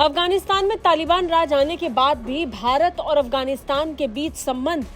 अफगानिस्तान में तालिबान राज आने के बाद भी भारत और अफगानिस्तान के बीच संबंध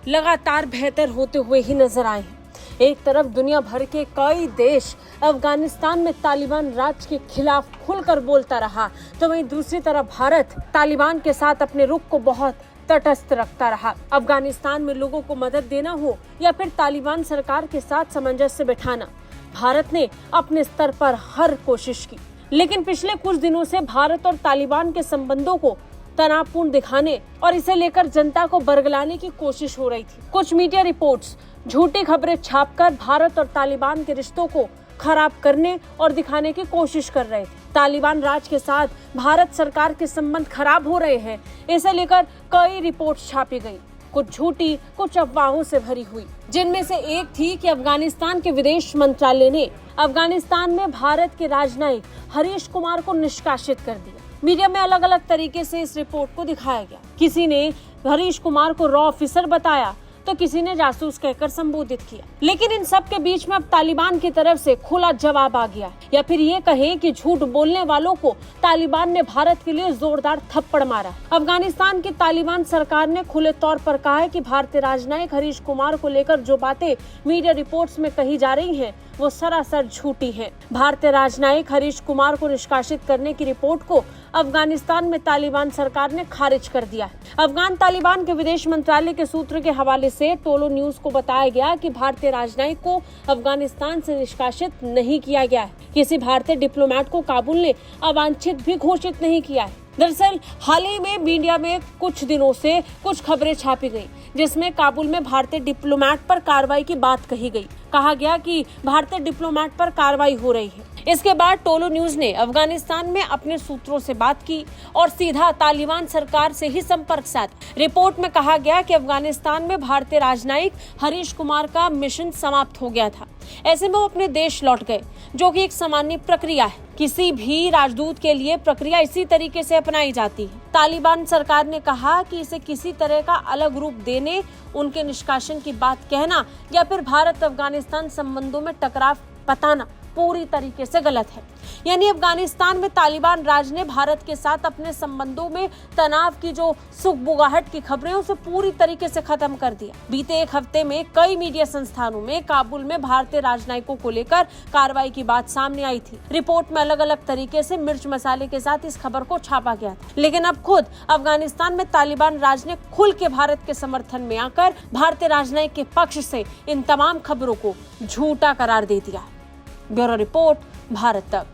लगातार बेहतर होते हुए ही नजर आए हैं। एक तरफ दुनिया भर के कई देश अफगानिस्तान में तालिबान राज के खिलाफ खुलकर बोलता रहा, तो वहीं दूसरी तरफ भारत तालिबान के साथ अपने रुख को बहुत तटस्थ रखता रहा। अफगानिस्तान में लोगों को मदद देना हो या फिर तालिबान सरकार के साथ सामंजस्य बिठाना, भारत ने अपने स्तर पर हर कोशिश की। लेकिन पिछले कुछ दिनों से भारत और तालिबान के संबंधों को तनावपूर्ण दिखाने और इसे लेकर जनता को बरगलाने की कोशिश हो रही थी। कुछ मीडिया रिपोर्ट्स झूठी खबरें छापकर भारत और तालिबान के रिश्तों को खराब करने और दिखाने की कोशिश कर रहे थे। तालिबान राज के साथ भारत सरकार के संबंध खराब हो रहे हैं, इसे लेकर कई रिपोर्ट्स छापी गई, कुछ झूठी कुछ अफवाहों से भरी हुई, जिनमें से एक थी कि अफगानिस्तान के विदेश मंत्रालय ने अफगानिस्तान में भारत के राजनयिक हरीश कुमार को निष्कासित कर दिया। मीडिया में अलग अलग तरीके से इस रिपोर्ट को दिखाया गया। किसी ने हरीश कुमार को रॉ ऑफिसर बताया तो किसी ने जासूस कहकर संबोधित किया। लेकिन इन सब के बीच में अब तालिबान की तरफ से खुला जवाब आ गया, या फिर ये कहें कि झूठ बोलने वालों को तालिबान ने भारत के लिए जोरदार थप्पड़ मारा। अफगानिस्तान की तालिबान सरकार ने खुले तौर पर कहा है कि भारतीय राजनयिक हरीश कुमार को लेकर जो बातें मीडिया रिपोर्ट्स में कही जा रही हैं, वो सरासर झूठी है। भारतीय राजनयिक हरीश कुमार को निष्कासित करने की रिपोर्ट को अफगानिस्तान में तालिबान सरकार ने खारिज कर दिया है। अफगान तालिबान के विदेश मंत्रालय के सूत्र के हवाले से टोलो न्यूज को बताया गया कि भारतीय राजनयिक को अफगानिस्तान से निष्कासित नहीं किया गया है। किसी भारतीय डिप्लोमेट को काबुल ने अवांछित भी घोषित नहीं किया है। दरअसल हाल ही में मीडिया में कुछ दिनों से कुछ खबरें छापी गई, जिसमें काबुल में भारतीय डिप्लोमेट पर कार्रवाई की बात कही गई। कहा गया कि भारतीय डिप्लोमेट पर कार्रवाई हो रही है। इसके बाद टोलो न्यूज ने अफगानिस्तान में अपने सूत्रों से बात की और सीधा तालिबान सरकार से ही संपर्क साधा। रिपोर्ट में कहा गया कि अफगानिस्तान में भारतीय राजनयिक हरीश कुमार का मिशन समाप्त हो गया था। ऐसे में वो अपने देश लौट गए, जो कि एक सामान्य प्रक्रिया है। किसी भी राजदूत के लिए प्रक्रिया इसी तरीके से अपनाई जाती है। तालिबान सरकार ने कहा कि इसे किसी तरह का अलग रूप देने, उनके निष्कासन की बात कहना या फिर भारत अफगानिस्तान संबंधों में टकराव बताना पूरी तरीके से गलत है। यानी अफगानिस्तान में तालिबान राज ने भारत के साथ अपने संबंधों में तनाव की जो सुगबुगाहट की खबरें उसे पूरी तरीके से खत्म कर दिया। बीते एक हफ्ते में कई मीडिया संस्थानों में काबुल में भारतीय राजनयिकों को लेकर कार्रवाई की बात सामने आई थी। रिपोर्ट में अलग अलग तरीके से मिर्च मसाले के साथ इस खबर को छापा गया था। लेकिन अब खुद अफगानिस्तान में तालिबान राज ने खुल के भारत के समर्थन में आकर भारतीय राजनयिक के पक्ष से इन तमाम खबरों को झूठा करार दे दिया। ब्यूरो रिपोर्ट, भारत तक।